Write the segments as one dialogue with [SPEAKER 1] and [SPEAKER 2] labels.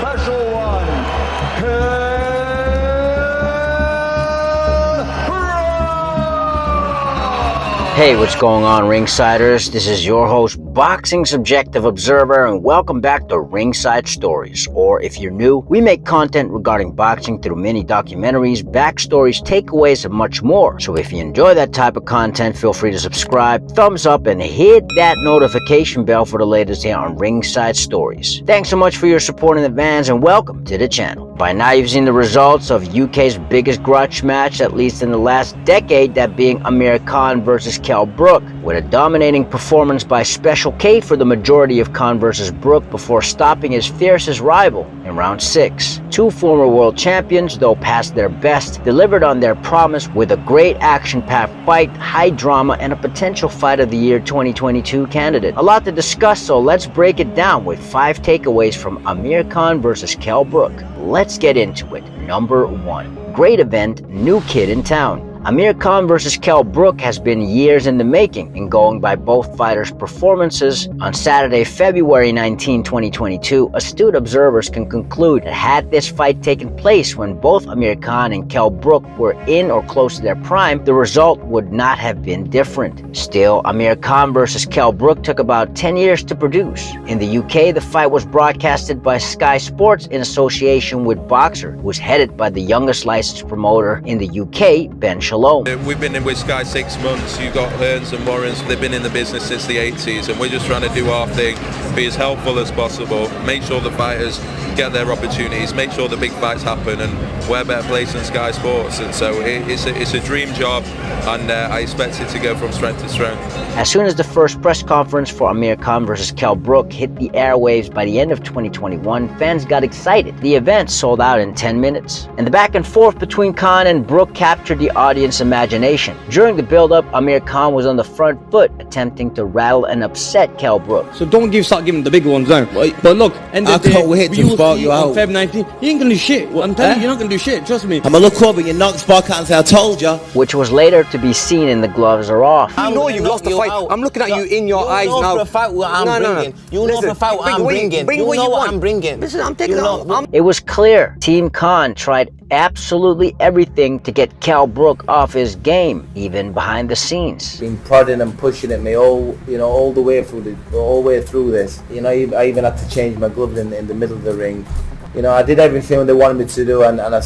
[SPEAKER 1] special one, Kell Brook.
[SPEAKER 2] Hey, what's going on, Ringsiders? This is your host, Boxing Subjective Observer, and welcome back to Ringside Stories. Or if you're new, we make content regarding boxing through mini documentaries, backstories, takeaways, and much more. So if you enjoy that type of content, feel free to subscribe, thumbs up, and hit that notification bell for the latest here on Ringside Stories. Thanks so much for your support in advance, and welcome to the channel. By now, you've seen the results of UK's biggest grudge match, at least in the last decade, that being Amir Khan versus Kell Brook, with a dominating performance by Special K for the majority of Khan versus Brook before stopping his fiercest rival in round 6. Two former world champions, though past their best, delivered on their promise with a great action-packed fight, high drama, and a potential Fight of the Year 2022 candidate. A lot to discuss, so let's break it down with 5 takeaways from Amir Khan versus Kell Brook. Let's get into it. Number 1. Great event, new kid in town. Amir Khan versus Kell Brook has been years in the making, and going by both fighters' performances, on Saturday, February 19, 2022, astute observers can conclude that had this fight taken place when both Amir Khan and Kell Brook were in or close to their prime, the result would not have been different. Still, Amir Khan versus Kell Brook took about 10 years to produce. In the UK, the fight was broadcasted by Sky Sports in association with Boxer, who was headed by the youngest licensed promoter in the UK, Ben Shalom.
[SPEAKER 3] We've been in with Sky 6 months. You've got Hearns and Warrens, they've been in the business since the 80s, and we're just trying to do our thing, be as helpful as possible, make sure the fighters get their opportunities, make sure the big fights happen, and where better place than Sky Sports. And so it's a dream job, and I expect it to go from strength to strength.
[SPEAKER 2] As soon as the first press conference for Amir Khan versus Kell Brook hit the airwaves by the end of 2021, fans got excited. The event sold out in 10 minutes, and the back and forth between Khan and Brook captured the audience imagination. During the build-up, Amir Khan was on the front foot, attempting to rattle and upset Kell Brook.
[SPEAKER 4] So don't start giving the big ones down. But look, and
[SPEAKER 5] I can't wait to spark you out.
[SPEAKER 4] Feb 19, you ain't gonna do shit. I'm telling you, you're not gonna do shit. Trust me.
[SPEAKER 5] I'm gonna look over, you knock the spark out and say, I told ya.
[SPEAKER 2] Which was later to be seen in The Gloves Are Off.
[SPEAKER 4] I know you've lost the fight. I'm looking at you in your eyes now.
[SPEAKER 5] You know for a fact what I'm bringing. You know for a fact what I'm bringing. You know what I'm bringing.
[SPEAKER 4] Listen, I'm taking it out.
[SPEAKER 2] It was clear Team Khan tried absolutely everything to get Kell Brook off his game, even behind the scenes.
[SPEAKER 6] Been prodding and pushing at me all the way through this. I even had to change my gloves in the middle of the ring. I did everything they wanted me to do, and I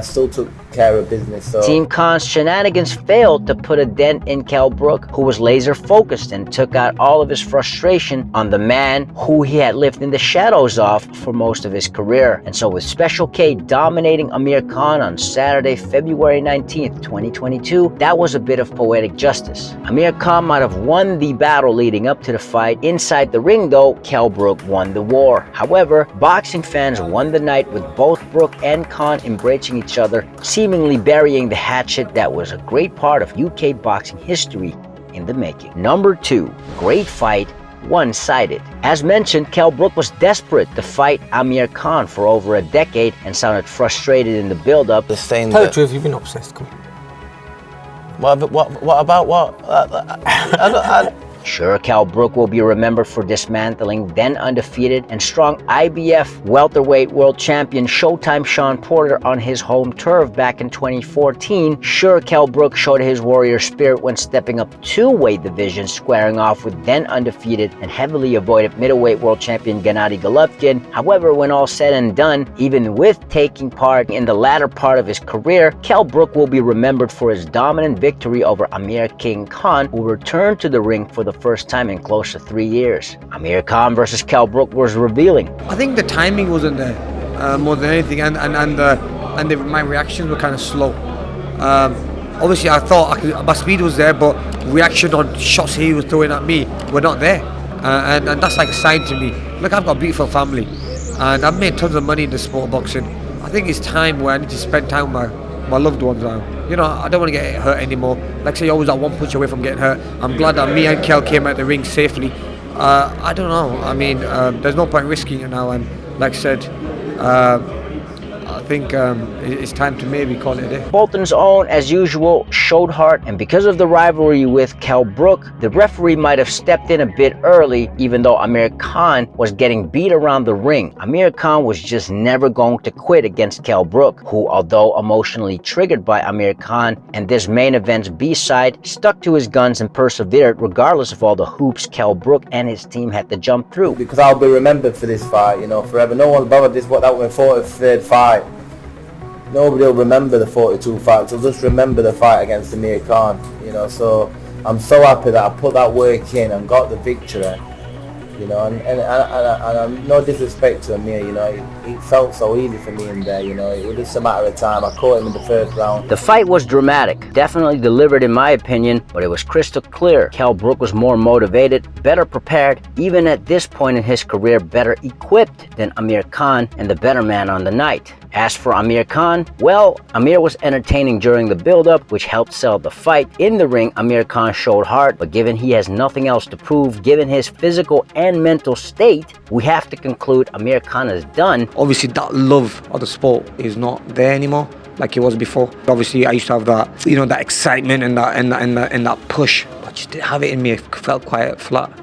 [SPEAKER 6] still took care of business. So.
[SPEAKER 2] Team Khan's shenanigans failed to put a dent in Kell Brook, who was laser focused and took out all of his frustration on the man who he had lived in the shadows of for most of his career. And so with Special K dominating Amir Khan on Saturday, February 19th, 2022, that was a bit of poetic justice. Amir Khan might have won the battle leading up to the fight. Inside the ring though, Kell Brook won the war. However, boxing fans won the night with both Brook and Khan embracing each other, seemingly burying the hatchet that was a great part of UK boxing history in the making. Number 2, great fight, one-sided. As mentioned, Kell Brook was desperate to fight Amir Khan for over a decade and sounded frustrated in the build-up.
[SPEAKER 5] The same.
[SPEAKER 4] Tell the truth, you've been obsessed. Come on.
[SPEAKER 5] What about what?
[SPEAKER 2] Sure, Kell Brook will be remembered for dismantling then undefeated and strong IBF welterweight world champion Showtime Shawn Porter on his home turf back in 2014. Sure, Kell Brook showed his warrior spirit when stepping up 2 weight divisions, squaring off with then undefeated and heavily avoided middleweight world champion Gennady Golovkin. However, when all said and done, even with taking part in the latter part of his career, Kell Brook will be remembered for his dominant victory over Amir King Khan, who returned to the ring for the first time in close to 3 years. Amir Khan versus Kell Brook was revealing.
[SPEAKER 4] I think the timing wasn't there more than anything, and my reactions were kind of slow. Obviously, I thought my speed was there, but reaction on shots he was throwing at me were not there, and that's like a sign to me. Look, I've got a beautiful family, and I've made tons of money in the sport of boxing. I think it's time where I need to spend time with my loved ones now. I don't want to get hurt anymore. Like I say, you're always at one punch away from getting hurt. I'm glad that me and Kell came out the ring safely. I don't know. I mean, there's no point risking it now. And like I said, I think it's time to maybe call it a day.
[SPEAKER 2] Bolton's own, as usual, showed heart, and because of the rivalry with Kell Brook, the referee might have stepped in a bit early, even though Amir Khan was getting beat around the ring. Amir Khan was just never going to quit against Kell Brook, who, although emotionally triggered by Amir Khan and this main event's B-side, stuck to his guns and persevered regardless of all the hoops Kell Brook and his team had to jump through.
[SPEAKER 6] Because I'll be remembered for this fight, you know, forever. No one bothered this, that was my 43rd fight. Nobody will remember the 42 fights. They'll just remember the fight against Amir Khan, you know. So I'm so happy that I put that work in and got the victory, you know. And no disrespect to Amir, you know. It felt so easy for me in there, you know. It was just a matter of time. I caught him in the first round.
[SPEAKER 2] The fight was dramatic, definitely delivered in my opinion, but it was crystal clear. Kell Brook was more motivated, better prepared, even at this point in his career, better equipped than Amir Khan and the better man on the night. As for Amir Khan, well, Amir was entertaining during the build-up, which helped sell the fight. In the ring, Amir Khan showed heart, but given he has nothing else to prove, given his physical and mental state, we have to conclude Amir Khan is done.
[SPEAKER 4] Obviously, that love of the sport is not there anymore like it was before. Obviously, I used to have that, you know, that excitement and that push, but just didn't have it in me. It felt quite flat,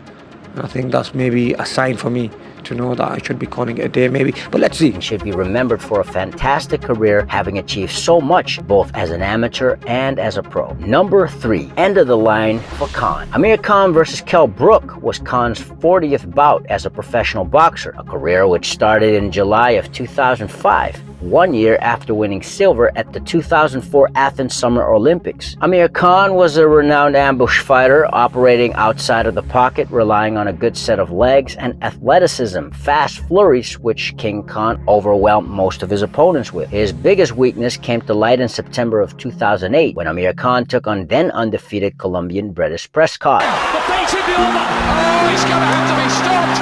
[SPEAKER 4] and I think that's maybe a sign for me to know that I should be calling it a day maybe, but let's see.
[SPEAKER 2] He should be remembered for a fantastic career, having achieved so much both as an amateur and as a pro. Number 3, end of the line for Khan. Amir Khan versus Kell Brook was Khan's 40th bout as a professional boxer, a career which started in July of 2005. 1 year after winning silver at the 2004 Athens Summer Olympics. Amir Khan was a renowned ambush fighter, operating outside of the pocket, relying on a good set of legs and athleticism, fast flurries, which King Khan overwhelmed most of his opponents with. His biggest weakness came to light in September of 2008, when Amir Khan took on then undefeated Colombian British Prescott.
[SPEAKER 7] The bait in the armor. Oh, he's going to have to be stopped.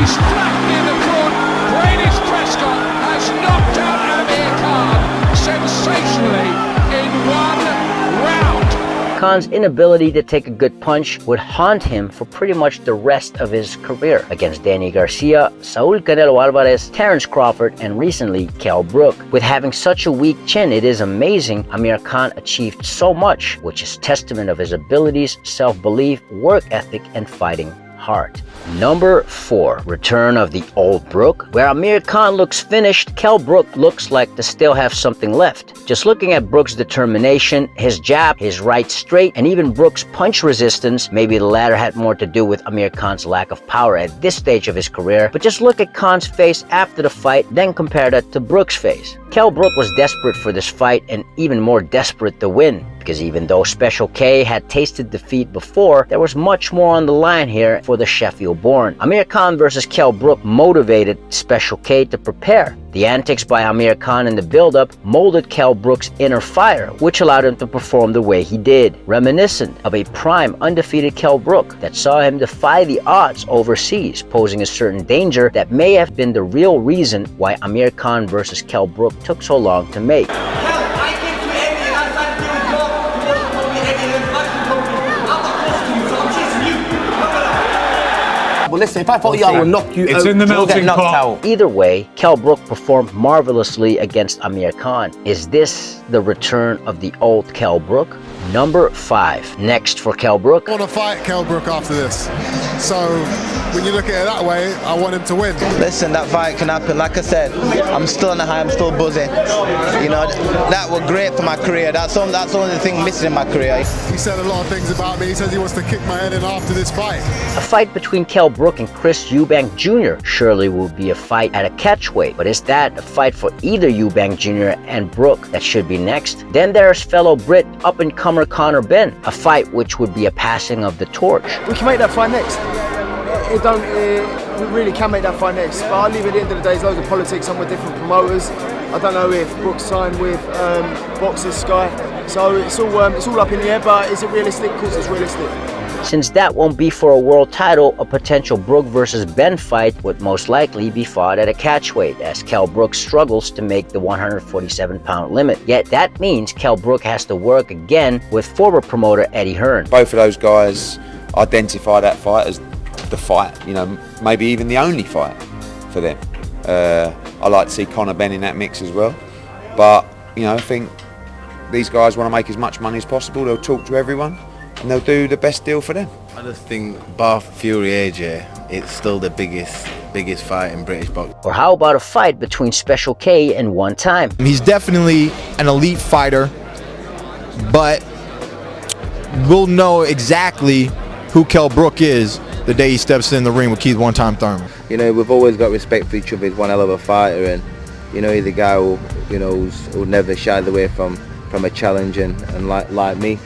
[SPEAKER 7] He's flat near the front. British Prescott has knocked out Amir Khan sensationally in 1 round.
[SPEAKER 2] Khan's inability to take a good punch would haunt him for pretty much the rest of his career against Danny Garcia, Saul Canelo Alvarez, Terence Crawford, and recently Kell Brook. With having such a weak chin, it is amazing Amir Khan achieved so much, which is testament of his abilities, self-belief, work ethic, and fighting heart. Number 4, return of the Old Brook. Where Amir Khan looks finished, Kell Brook looks like to still have something left. Just looking at Brook's determination, his jab, his right straight, and even Brook's punch resistance, maybe the latter had more to do with Amir Khan's lack of power at this stage of his career, but just look at Khan's face after the fight, then compare that to Brook's face. Kell Brook was desperate for this fight and even more desperate to win, because even though Special K had tasted defeat before, there was much more on the line here for the Sheffield-born. Amir Khan versus Kell Brook motivated Special K to prepare. The antics by Amir Khan in the build-up molded Kell Brook's inner fire, which allowed him to perform the way he did, reminiscent of a prime undefeated Kell Brook that saw him defy the odds overseas, posing a certain danger that may have been the real reason why Amir Khan versus Kell Brook took so long to make.
[SPEAKER 5] Well, listen, if I fought you, I will knock you out.
[SPEAKER 8] It's in the melting pot.
[SPEAKER 5] Out.
[SPEAKER 2] Either way, Kell Brook performed marvelously against Amir Khan. Is this the return of the old Kell Brook? Number 5. Next for Kell Brook.
[SPEAKER 9] I want to fight Kell Brook after this. So when you look at it that way, I want him to win.
[SPEAKER 5] Listen, that fight can happen. Like I said, I'm still on the high, I'm still buzzing. You know, that was great for my career. That's only the thing missing in my career.
[SPEAKER 9] He said a lot of things about me. He says he wants to kick my head in after this fight.
[SPEAKER 2] A fight between Kell Brook and Chris Eubank Jr. surely will be a fight at a catchweight, but is that a fight for either Eubank Jr. and Brook that should be next? Then there's fellow Brit up-and-comer Conor Benn, a fight which would be a passing of the torch.
[SPEAKER 10] We can make that fight next. We really can make that fight next, but I believe at the end of the day, there's loads of politics on with different promoters. I don't know if Brook's signed with Boxer Sky, so it's all up in the air. But is it realistic? Of course, it's realistic.
[SPEAKER 2] Since that won't be for a world title, a potential Brook versus Benn fight would most likely be fought at a catchweight, as Kell Brook struggles to make the 147-pound limit. Yet that means Kell Brook has to work again with former promoter Eddie Hearn.
[SPEAKER 11] Both of those guys identify that fight as the fight, you know, maybe even the only fight for them.
[SPEAKER 8] I like to see Conor Benn in that mix as well. But, you know, I think these guys want to make as much money as possible. They'll talk to everyone and they'll do the best deal for them.
[SPEAKER 11] I just think bar Fury AJ, it's still the biggest fight in British boxing.
[SPEAKER 2] Or how about a fight between Special K and One Time?
[SPEAKER 12] He's definitely an elite fighter, but we'll know exactly who Kell Brook is the day he steps in the ring with Keith One Time Thurman.
[SPEAKER 6] You know, we've always got respect for each other. He's one hell of a fighter, and you know, he's a guy who, you know, who never shies away from a challenge, and like me,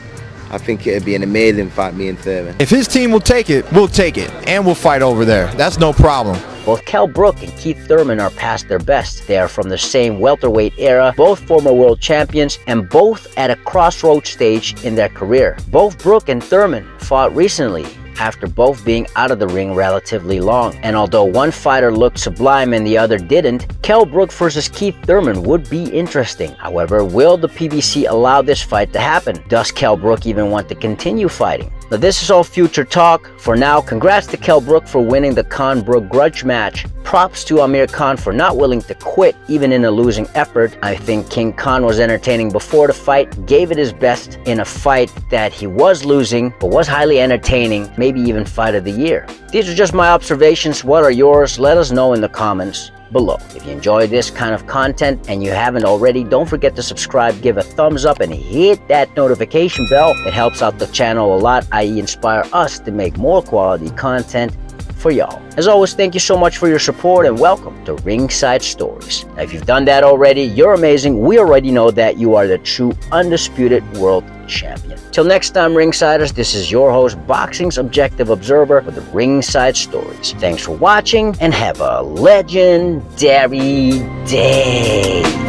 [SPEAKER 6] I think it'd be an amazing fight, me and Thurman.
[SPEAKER 12] If his team will take it, we'll take it, and we'll fight over there. That's no problem.
[SPEAKER 2] Both Kell Brook and Keith Thurman are past their best. They are from the same welterweight era, both former world champions, and both at a crossroads stage in their career. Both Brook and Thurman fought recently, after both being out of the ring relatively long. And although one fighter looked sublime and the other didn't, Kell Brook versus Keith Thurman would be interesting. However, will the PBC allow this fight to happen? Does Kell Brook even want to continue fighting? Now, this is all future talk. For now, congrats to Kell Brook for winning the Khan-Brook grudge match. Props to Amir Khan for not willing to quit even in a losing effort. I think King Khan was entertaining before the fight, gave it his best in a fight that he was losing, but was highly entertaining, maybe even fight of the year. These are just my observations. What are yours? Let us know in the comments below. If you enjoy this kind of content and you haven't already, don't forget to subscribe, give a thumbs up, and hit that notification bell. It helps out the channel a lot, i.e. inspire us to make more quality content for y'all. As always, thank you so much for your support and welcome to Ringside Stories. Now, if you've done that already, you're amazing. We already know that you are the true undisputed world champion. Till next time, Ringsiders, this is your host, Boxing's Objective Observer, with the Ringside Stories. Thanks for watching and have a legendary day.